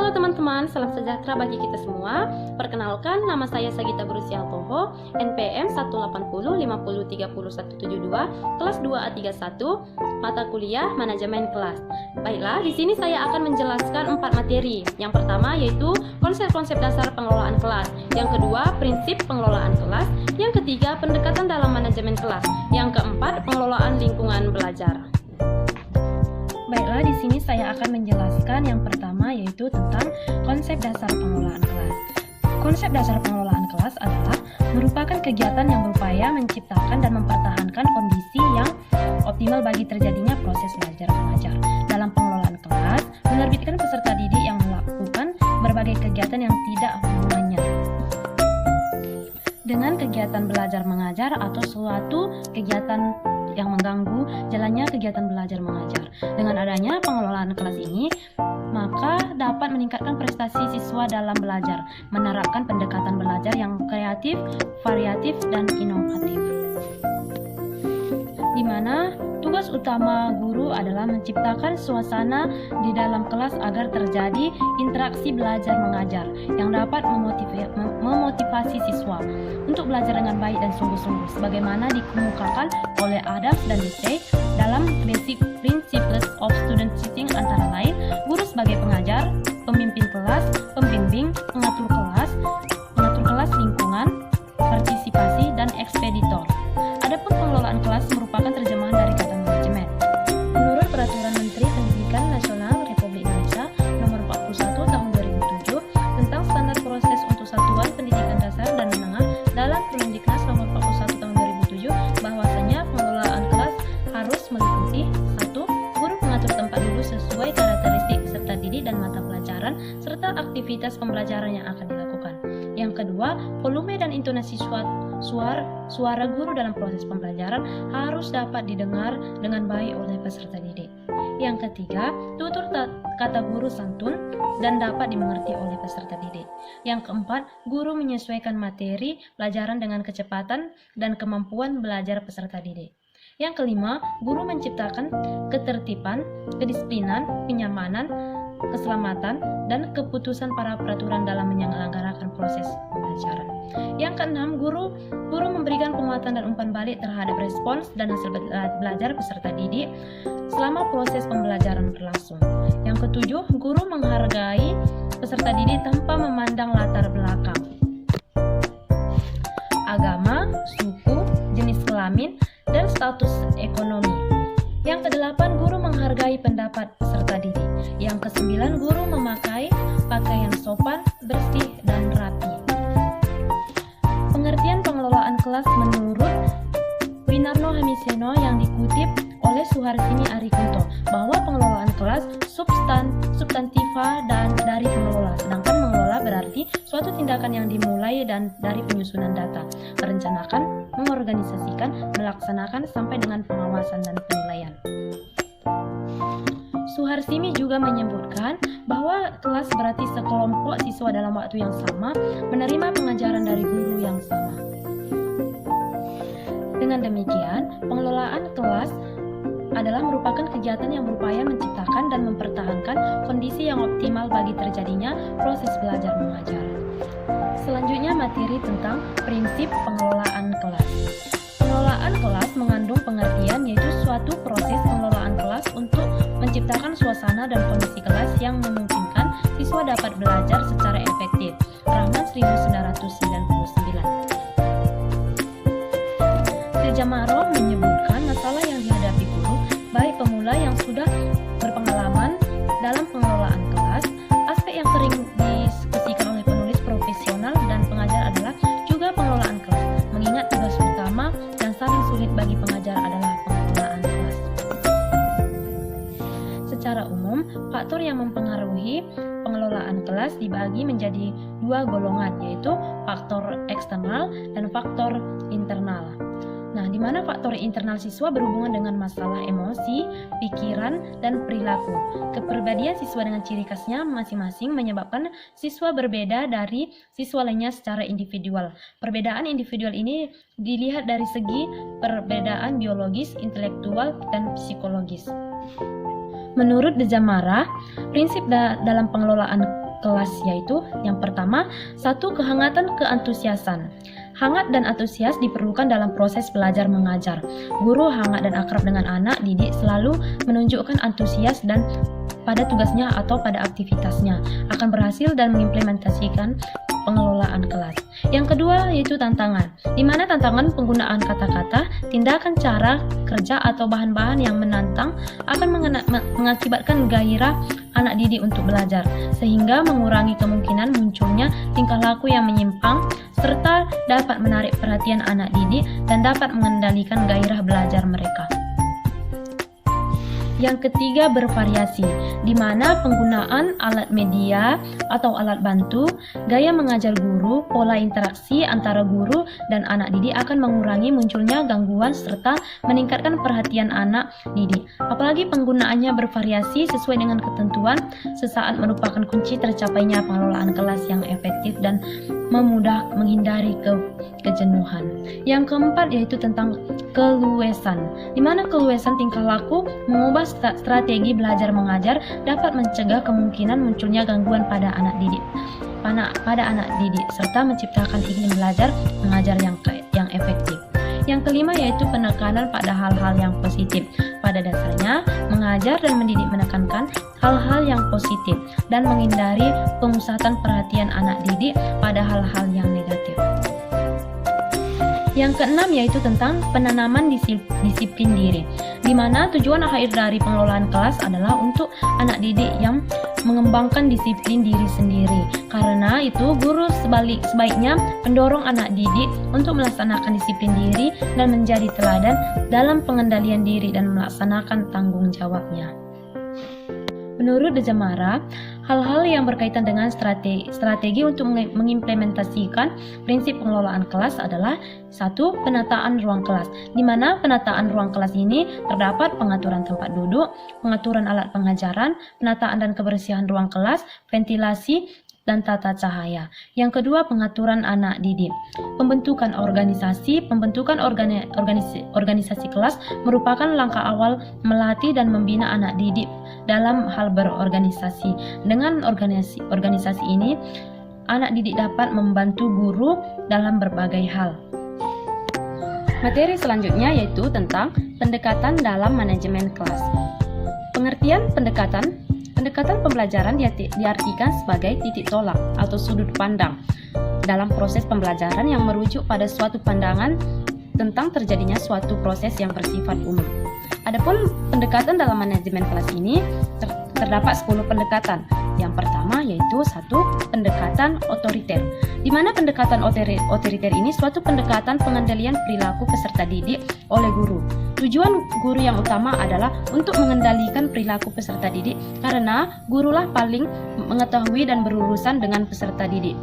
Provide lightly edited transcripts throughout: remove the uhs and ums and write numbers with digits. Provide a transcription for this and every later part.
Halo teman-teman, salam sejahtera bagi kita semua. Perkenalkan, nama saya Sagita Brusialtoho, NPM 18050307172, kelas 2A31, mata kuliah Manajemen Kelas. Baiklah, di sini saya akan menjelaskan 4 materi. Yang pertama yaitu konsep-konsep dasar pengelolaan kelas. Yang kedua, prinsip pengelolaan kelas. Yang ketiga, pendekatan dalam manajemen kelas. Yang keempat, pengelolaan lingkungan belajar. Baiklah, di sini saya akan menjelaskan yang pertama yaitu tentang konsep dasar pengelolaan kelas. Konsep dasar pengelolaan kelas adalah merupakan kegiatan yang berupaya menciptakan dan mempertahankan kondisi yang optimal bagi terjadinya proses belajar mengajar. Dalam pengelolaan kelas, menerbitkan peserta didik yang melakukan berbagai kegiatan yang tidak hubungannya dengan kegiatan belajar mengajar atau suatu kegiatan yang mengganggu jalannya kegiatan belajar mengajar. Dengan adanya pengelolaan kelas ini, maka dapat meningkatkan prestasi siswa dalam belajar, menerapkan pendekatan belajar yang kreatif, variatif, dan inovatif. Di mana tugas utama guru adalah menciptakan suasana di dalam kelas agar terjadi interaksi belajar mengajar yang dapat memotivasi siswa untuk belajar dengan baik dan sungguh-sungguh sebagaimana dikemukakan oleh Adams dan Dicey dalam Basic Principles of Student Teaching, antara lain guru sebagai pengajar, pemimpin kelas, pembimbing, pengatur kelas lingkungan, partisipasi, dan ekspeditor. Adapun pengelolaan kelas merupakan terjemahan dari kata manajemen. Menurut Peraturan Menteri Pendidikan Nasional Republik Indonesia Nomor 41 Tahun 2007 tentang standar proses untuk satuan pendidikan dasar dan menengah dalam Permendiknas Nomor 41 Tahun 2007, bahwasanya pengelolaan kelas harus meliputi 1. Guru mengatur tempat duduk sesuai karakteristik peserta didik dan mata pelajaran serta aktivitas pembelajaran yang akan dilakukan. Yang kedua, volume dan intonasi suara guru dalam proses pembelajaran harus dapat didengar dengan baik oleh peserta didik. Yang ketiga, tutur kata guru santun dan dapat dimengerti oleh peserta didik. Yang keempat, guru menyesuaikan materi pelajaran dengan kecepatan dan kemampuan belajar peserta didik. Yang kelima, guru menciptakan ketertiban, kedisiplinan, kenyamanan, keselamatan, dan keputusan para peraturan dalam menyelenggarakan proses pembelajaran. Yang keenam, guru memberikan penguatan dan umpan balik terhadap respons dan hasil belajar peserta didik selama proses pembelajaran berlangsung. Yang ketujuh, guru menghargai peserta didik tanpa memandang latar belakang, agama, suku, jenis kelamin, dan status ekonomi. Yang kedelapan, guru menghargai pendapat peserta didik. Yang kesembilan, guru memakai pakaian sopan, bersih, dan rapi. Pengertian pengelolaan kelas menurut Winarno Hamiseno yang dikutip oleh Suharsini Arikunto, bahwa pengelolaan kelas substantiva dan dari pengelola, sedangkan mengelola berarti suatu tindakan yang dimulai dan dari penyusunan data, merencanakan, mengorganisasikan, melaksanakan sampai dengan pengawasan dan penilaian. Suharsini juga menyebutkan bahwa kelas berarti sekelompok siswa dalam waktu yang sama menerima pengajaran dari guru yang sama. Dengan demikian, pengelolaan kelas adalah merupakan kegiatan yang berupaya menciptakan dan mempertahankan kondisi yang optimal bagi terjadinya proses belajar mengajar. Selanjutnya, materi tentang prinsip pengelolaan kelas. Pengelolaan kelas mengandung pengertian yaitu suatu proses pengelolaan kelas untuk menciptakan suasana dan kondisi kelas yang memungkinkan siswa dapat belajar secara efektif. Rahman 1999. Sejamaro menyebutkan masalah yang dihadapi guru, baik pemula yang sudah berpengalaman dalam pengelolaan kelas. Aspek yang sering didiskusikan oleh penulis profesional dan pengajar adalah juga pengelolaan kelas, mengingat tugas utama yang paling sulit bagi pengajar adalah pengelolaan kelas. Secara umum, faktor yang mempengaruhi pengelolaan kelas dibagi menjadi dua golongan, yaitu faktor eksternal dan faktor internal. Nah, di mana faktor internal siswa berhubungan dengan masalah emosi, pikiran, dan perilaku. Kepribadian siswa dengan ciri khasnya masing-masing menyebabkan siswa berbeda dari siswa lainnya secara individual. Perbedaan individual ini dilihat dari segi perbedaan biologis, intelektual, dan psikologis. Menurut De Jamara, prinsip dalam pengelolaan kelas, yaitu yang pertama, satu, kehangatan keantusiasan. Hangat dan antusias diperlukan dalam proses belajar mengajar. Guru hangat dan akrab dengan anak didik selalu menunjukkan antusias dan pada tugasnya atau pada aktivitasnya akan berhasil dan mengimplementasikan pengelolaan kelas. Yang kedua yaitu tantangan, di mana tantangan penggunaan kata-kata, tindakan, cara kerja atau bahan-bahan yang menantang akan mengakibatkan gairah anak didik untuk belajar, sehingga mengurangi kemungkinan munculnya tingkah laku yang menyimpang, serta dapat menarik perhatian anak didik dan dapat mengendalikan gairah belajar mereka. Yang ketiga, bervariasi, di mana penggunaan alat media atau alat bantu, gaya mengajar guru, pola interaksi antara guru dan anak didik akan mengurangi munculnya gangguan serta meningkatkan perhatian anak didik. Apalagi penggunaannya bervariasi sesuai dengan ketentuan sesaat merupakan kunci tercapainya pengelolaan kelas yang efektif dan memudah menghindari kejenuhan. Yang keempat yaitu tentang keluasan, di mana keluasan tingkah laku mengubah strategi belajar mengajar dapat mencegah kemungkinan munculnya gangguan pada anak didik serta menciptakan iklim belajar mengajar yang efektif. Yang kelima yaitu penekanan pada hal-hal yang positif. Pada dasarnya, mengajar dan mendidik menekankan hal-hal yang positif dan menghindari pemusatan perhatian anak didik pada hal-hal yang negatif. Yang keenam yaitu tentang penanaman disiplin diri, di mana tujuan akhir dari pengelolaan kelas adalah untuk anak didik yang mengembangkan disiplin diri sendiri. Karena itu, guru sebaiknya mendorong anak didik untuk melaksanakan disiplin diri dan menjadi teladan dalam pengendalian diri dan melaksanakan tanggung jawabnya. Menurut Dejamara, hal-hal yang berkaitan dengan strategi untuk mengimplementasikan prinsip pengelolaan kelas adalah satu, penataan ruang kelas, di mana penataan ruang kelas ini terdapat pengaturan tempat duduk, pengaturan alat pengajaran, penataan dan kebersihan ruang kelas, ventilasi, dan tata cahaya. Yang kedua, pengaturan anak didik. Pembentukan organisasi kelas merupakan langkah awal melatih dan membina anak didik dalam hal berorganisasi. Dengan organisasi ini, anak didik dapat membantu guru dalam berbagai hal. Materi selanjutnya yaitu tentang pendekatan dalam manajemen kelas. Pengertian pendekatan pembelajaran diartikan sebagai titik tolak atau sudut pandang dalam proses pembelajaran yang merujuk pada suatu pandangan tentang terjadinya suatu proses yang bersifat umum. Adapun pendekatan dalam manajemen kelas ini terdapat 10 pendekatan. Yang pertama yaitu satu, pendekatan otoriter, di mana pendekatan otoriter ini suatu pendekatan pengendalian perilaku peserta didik oleh guru. Tujuan guru yang utama adalah untuk mengendalikan perilaku peserta didik karena gurulah paling mengetahui dan berurusan dengan peserta didik.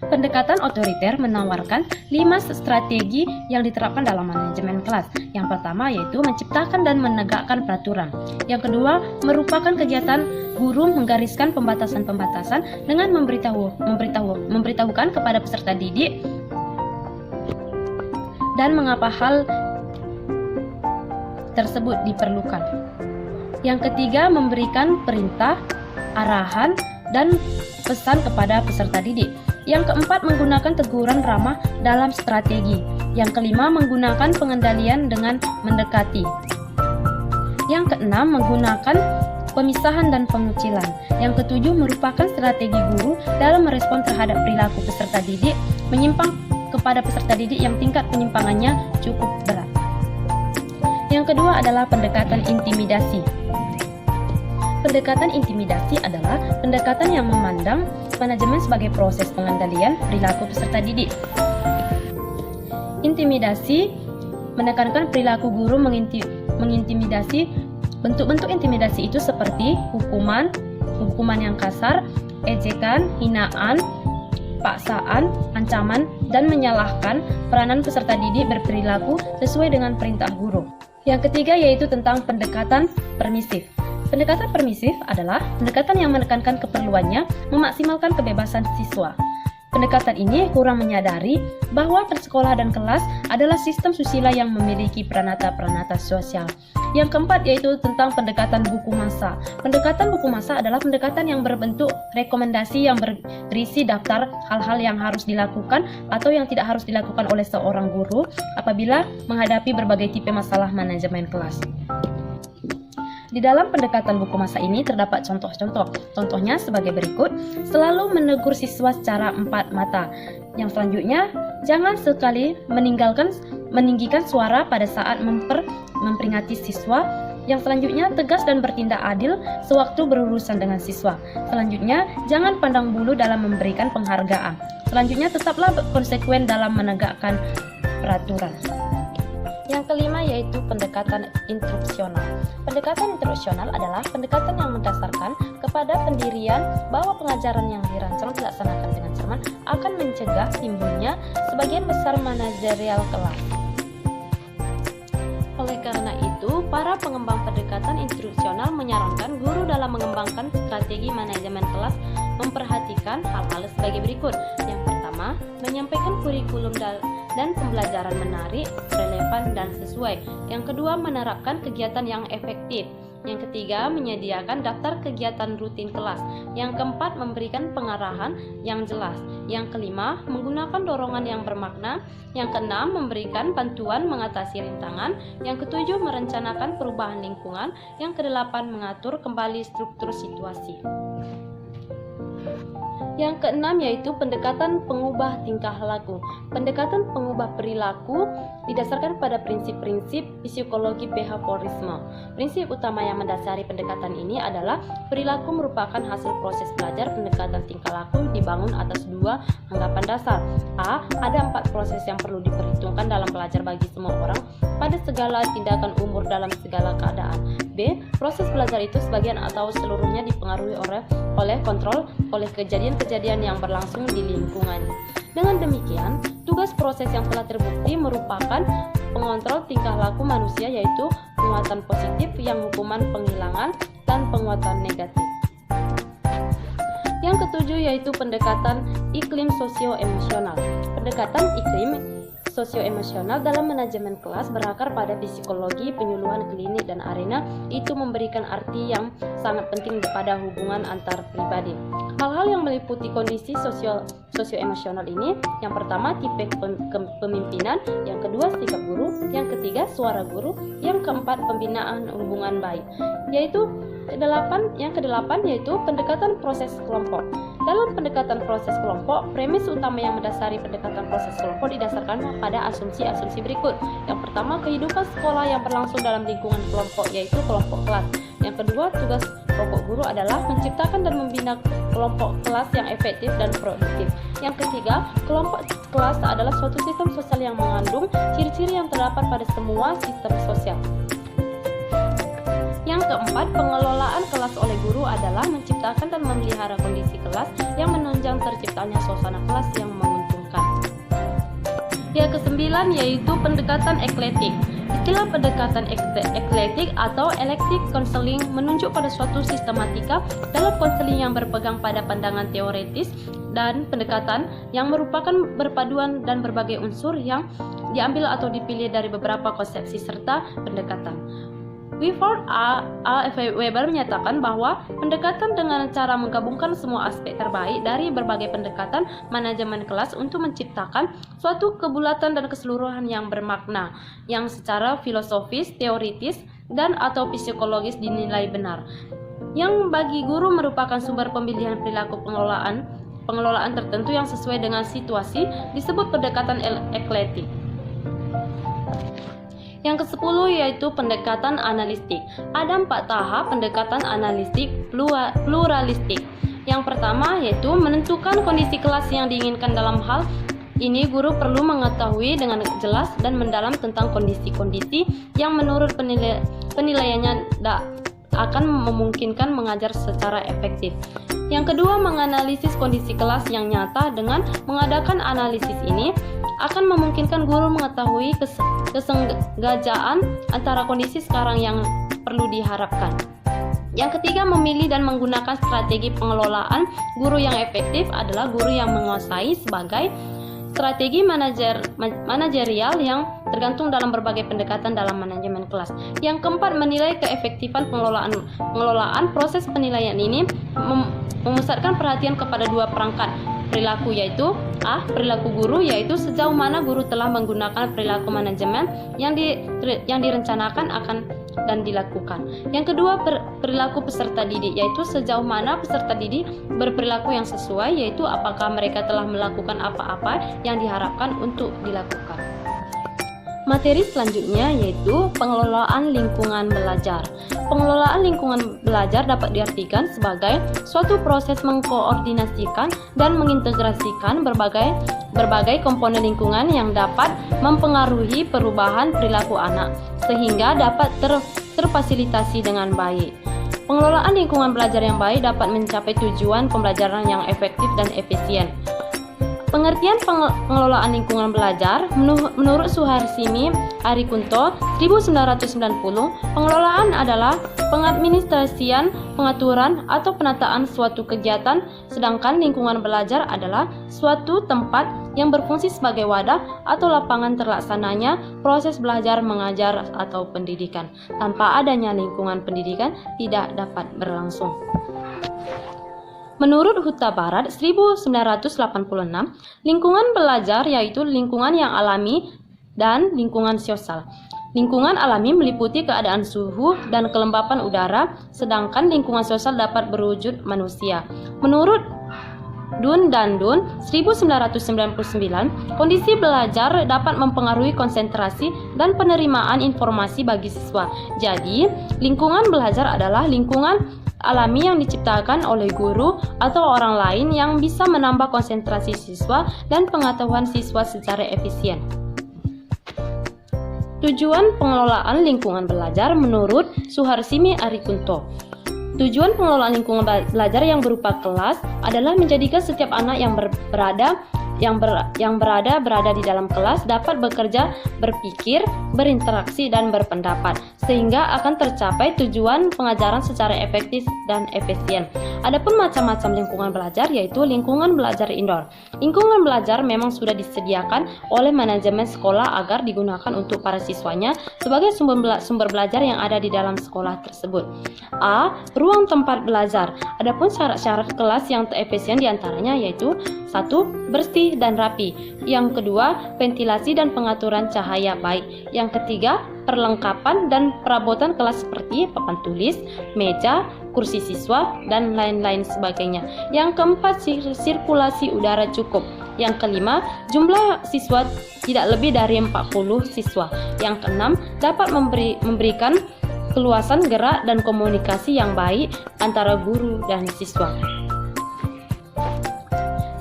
Pendekatan otoriter menawarkan 5 strategi yang diterapkan dalam manajemen kelas. Yang pertama yaitu menciptakan dan menegakkan peraturan. Yang kedua merupakan kegiatan guru menggariskan pembatasan-pembatasan dengan memberitahukan kepada peserta didik dan mengapa hal tersebut diperlukan. Yang ketiga, memberikan perintah, arahan, dan pesan kepada peserta didik. Yang keempat, menggunakan teguran ramah dalam strategi. Yang kelima, menggunakan pengendalian dengan mendekati. Yang keenam, menggunakan pemisahan dan pengucilan. Yang ketujuh, merupakan strategi guru dalam merespon terhadap perilaku peserta didik menyimpang kepada peserta didik yang tingkat penyimpangannya cukup berat. Yang kedua adalah pendekatan intimidasi. Pendekatan intimidasi adalah pendekatan yang memandang manajemen sebagai proses pengendalian perilaku peserta didik. Intimidasi menekankan perilaku guru mengintimidasi. Bentuk-bentuk intimidasi itu seperti hukuman yang kasar, ejekan, hinaan, paksaan, ancaman, dan menyalahkan peranan peserta didik berperilaku sesuai dengan perintah guru. Yang ketiga yaitu tentang pendekatan permisif. Pendekatan permisif adalah pendekatan yang menekankan keperluannya memaksimalkan kebebasan siswa. Pendekatan ini kurang menyadari bahwa sekolah dan kelas adalah sistem susila yang memiliki peranata-peranata sosial. Yang keempat yaitu tentang pendekatan buku masa. Pendekatan buku masa adalah pendekatan yang berbentuk rekomendasi yang berisi daftar hal-hal yang harus dilakukan atau yang tidak harus dilakukan oleh seorang guru apabila menghadapi berbagai tipe masalah manajemen kelas. Di dalam pendekatan buku masa ini terdapat contoh-contoh. Contohnya sebagai berikut: selalu menegur siswa secara empat mata. Yang selanjutnya, jangan sekali meninggikan suara pada saat memperingati siswa. Yang selanjutnya, tegas dan bertindak adil sewaktu berurusan dengan siswa. Selanjutnya, jangan pandang bulu dalam memberikan penghargaan. Selanjutnya, tetaplah konsekuen dalam menegakkan peraturan. Yang kelima yaitu pendekatan instruksional. Pendekatan instruksional adalah pendekatan yang mendasarkan kepada pendirian bahwa pengajaran yang dirancang dilaksanakan dengan cermat akan mencegah timbulnya sebagian besar manajerial kelas. Oleh karena itu, para pengembang pendekatan instruksional menyarankan guru dalam mengembangkan strategi manajemen kelas memperhatikan hal-hal sebagai berikut. Yang pertama, menyampaikan kurikulum dan pembelajaran menarik, relevan, dan sesuai. Yang kedua, menerapkan kegiatan yang efektif. Yang ketiga, menyediakan daftar kegiatan rutin kelas. Yang keempat, memberikan pengarahan yang jelas. Yang kelima, menggunakan dorongan yang bermakna. Yang keenam, memberikan bantuan mengatasi rintangan. Yang ketujuh, merencanakan perubahan lingkungan. Yang kedelapan, mengatur kembali struktur situasi. Yang keenam yaitu pendekatan pengubah tingkah laku. Pendekatan pengubah perilaku didasarkan pada prinsip-prinsip psikologi behaviorisme. Prinsip utama yang mendasari pendekatan ini adalah perilaku merupakan hasil proses belajar. Pendekatan tingkah laku dibangun atas dua anggapan dasar. A. Ada 4 proses yang perlu diperhitungkan dalam belajar bagi semua orang pada segala tindakan umur dalam segala keadaan. B. Proses belajar itu sebagian atau seluruhnya dipengaruhi oleh kontrol oleh kejadian-kejadian yang berlangsung di lingkungan. Dengan demikian, tugas proses yang telah terbukti merupakan pengontrol tingkah laku manusia, yaitu penguatan positif yang hukuman penghilangan dan penguatan negatif. Yang ketujuh yaitu pendekatan iklim sosio-emosional. Pendekatan iklim sosio-emosional dalam manajemen kelas berakar pada psikologi, penyuluhan klinik, dan arena itu memberikan arti yang sangat penting pada hubungan antar pribadi. Hal-hal yang meliputi kondisi sosio-emosional ini, yang pertama tipe kepemimpinan, yang kedua sikap guru, yang ketiga suara guru, yang keempat pembinaan hubungan baik. Yang kedelapan yaitu pendekatan proses kelompok. Dalam pendekatan proses kelompok, premis utama yang mendasari pendekatan proses kelompok didasarkan pada asumsi-asumsi berikut. Yang pertama, kehidupan sekolah yang berlangsung dalam lingkungan kelompok, yaitu kelompok kelas. Yang kedua, tugas pokok guru adalah menciptakan dan membina kelompok kelas yang efektif dan produktif. Yang ketiga, kelompok kelas adalah suatu sistem sosial yang mengandung ciri-ciri yang terdapat pada semua sistem sosial. Yang keempat, pengelolaan kelas oleh guru adalah menciptakan dan memelihara kondisi kelas yang menunjang terciptanya suasana kelas yang menguntungkan. Yang kesembilan yaitu pendekatan eklektik. Istilah pendekatan eklektik atau eclectic counseling menunjuk pada suatu sistematika dalam konseling yang berpegang pada pandangan teoretis dan pendekatan yang merupakan berpaduan dan berbagai unsur yang diambil atau dipilih dari beberapa konsepsi serta pendekatan. Clifford A. Weber menyatakan bahwa pendekatan dengan cara menggabungkan semua aspek terbaik dari berbagai pendekatan manajemen kelas untuk menciptakan suatu kebulatan dan keseluruhan yang bermakna, yang secara filosofis, teoritis, dan atau psikologis dinilai benar, yang bagi guru merupakan sumber pemilihan perilaku pengelolaan tertentu yang sesuai dengan situasi, disebut pendekatan eklektik. Yang ke-10 yaitu pendekatan analistik. Ada 4 tahap pendekatan analistik pluralistik. Yang pertama yaitu menentukan kondisi kelas yang diinginkan. Dalam hal ini guru perlu mengetahui dengan jelas dan mendalam tentang kondisi-kondisi yang menurut penilaiannya akan memungkinkan mengajar secara efektif. Yang kedua, menganalisis kondisi kelas yang nyata. Dengan mengadakan analisis ini akan memungkinkan guru mengetahui kesengajaan antara kondisi sekarang yang perlu diharapkan. Yang ketiga, memilih dan menggunakan strategi pengelolaan. Guru yang efektif adalah guru yang menguasai sebagai strategi manajerial yang tergantung dalam berbagai pendekatan dalam manajemen kelas. Yang keempat, menilai keefektifan pengelolaan. Proses penilaian ini memusatkan perhatian kepada dua perangkat perilaku, yaitu perilaku guru, yaitu sejauh mana guru telah menggunakan perilaku manajemen yang direncanakan akan dan dilakukan. Yang kedua, perilaku peserta didik, yaitu sejauh mana peserta didik berperilaku yang sesuai, yaitu apakah mereka telah melakukan apa-apa yang diharapkan untuk dilakukan. Materi selanjutnya yaitu pengelolaan lingkungan belajar. Pengelolaan lingkungan belajar dapat diartikan sebagai suatu proses mengkoordinasikan dan mengintegrasikan berbagai komponen lingkungan yang dapat mempengaruhi perubahan perilaku anak sehingga dapat terfasilitasi dengan baik. Pengelolaan lingkungan belajar yang baik dapat mencapai tujuan pembelajaran yang efektif dan efisien. Pengertian pengelolaan lingkungan belajar menurut Suharsini Arikunto 1990, pengelolaan adalah pengadministrasian, pengaturan, atau penataan suatu kegiatan, sedangkan lingkungan belajar adalah suatu tempat yang berfungsi sebagai wadah atau lapangan terlaksananya proses belajar mengajar atau pendidikan. Tanpa adanya lingkungan pendidikan tidak dapat berlangsung. Menurut Huta Barat 1986, lingkungan belajar yaitu lingkungan yang alami dan lingkungan sosial. Lingkungan alami meliputi keadaan suhu dan kelembapan udara, sedangkan lingkungan sosial dapat berwujud manusia. Menurut Dun dan Dun 1999, kondisi belajar dapat mempengaruhi konsentrasi dan penerimaan informasi bagi siswa. Jadi, lingkungan belajar adalah lingkungan alami yang diciptakan oleh guru atau orang lain yang bisa menambah konsentrasi siswa dan pengetahuan siswa secara efisien. Tujuan pengelolaan lingkungan belajar menurut Suharsini Arikunto. Tujuan pengelolaan lingkungan belajar yang berupa kelas adalah menjadikan setiap anak yang berada di dalam kelas dapat bekerja, berpikir, berinteraksi, dan berpendapat, sehingga akan tercapai tujuan pengajaran secara efektif dan efisien. Adapun macam-macam lingkungan belajar yaitu lingkungan belajar indoor. Lingkungan belajar memang sudah disediakan oleh manajemen sekolah agar digunakan untuk para siswanya sebagai sumber belajar yang ada di dalam sekolah tersebut. Ruang tempat belajar. Adapun syarat-syarat kelas yang efisien diantaranya yaitu 1. Bersih dan rapi. Yang kedua, ventilasi dan pengaturan cahaya baik. Yang ketiga, perlengkapan dan perabotan kelas seperti papan tulis, meja, kursi siswa, dan lain-lain sebagainya. Yang keempat, sirkulasi udara cukup. Yang kelima, jumlah siswa tidak lebih dari 40 siswa. Yang keenam, dapat memberikan keluasan gerak dan komunikasi yang baik antara guru dan siswa.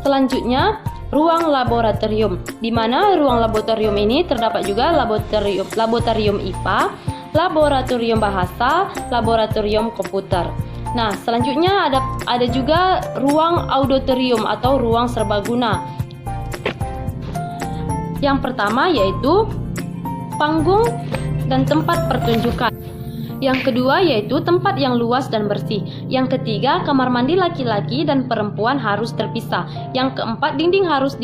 Selanjutnya, ruang laboratorium, di mana ruang laboratorium ini terdapat juga laboratorium IPA, laboratorium bahasa, laboratorium komputer. Nah, selanjutnya ada juga ruang auditorium atau ruang serbaguna. Yang pertama yaitu panggung dan tempat pertunjukan. Yang kedua yaitu tempat yang luas dan bersih. Yang ketiga, kamar mandi laki-laki dan perempuan harus terpisah. Yang keempat, dinding harus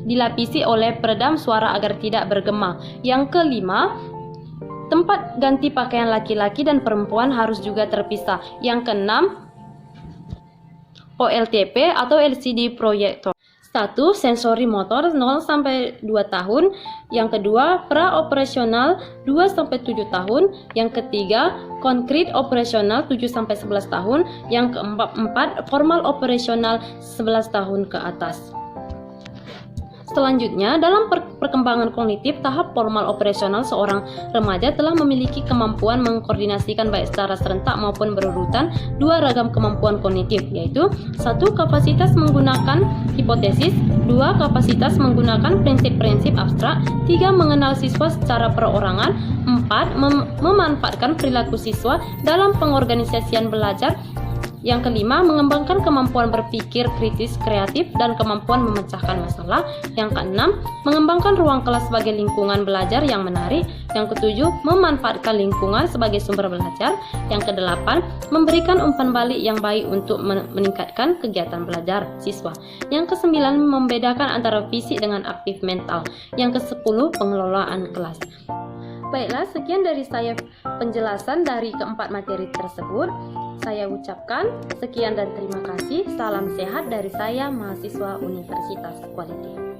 dilapisi oleh peredam suara agar tidak bergema. Yang kelima, tempat ganti pakaian laki-laki dan perempuan harus juga terpisah. Yang keenam, OLTP atau LCD proyektor. 1. Sensori motor 0-2 tahun. Yang kedua, pra-operasional 2-7 tahun. Yang ketiga, konkret operasional 7-11 tahun. Yang keempat, formal operasional 11 tahun ke atas. Selanjutnya, dalam perkembangan kognitif tahap formal operasional, seorang remaja telah memiliki kemampuan mengkoordinasikan baik secara serentak maupun berurutan dua ragam kemampuan kognitif, yaitu 1. Kapasitas menggunakan hipotesis, 2. Kapasitas menggunakan prinsip-prinsip abstrak, 3. Mengenal siswa secara perorangan, 4. Memanfaatkan perilaku siswa dalam pengorganisasian belajar. Yang kelima, mengembangkan kemampuan berpikir kritis, kreatif, dan kemampuan memecahkan masalah. Yang keenam, mengembangkan ruang kelas sebagai lingkungan belajar yang menarik. Yang ketujuh, memanfaatkan lingkungan sebagai sumber belajar. Yang kedelapan, memberikan umpan balik yang baik untuk meningkatkan kegiatan belajar siswa. Yang kesembilan, membedakan antara fisik dengan aktif mental. Yang kesepuluh, pengelolaan kelas. Baiklah, sekian dari saya penjelasan dari keempat materi tersebut. Saya ucapkan sekian dan terima kasih. Salam sehat dari saya, mahasiswa Universitas Quality.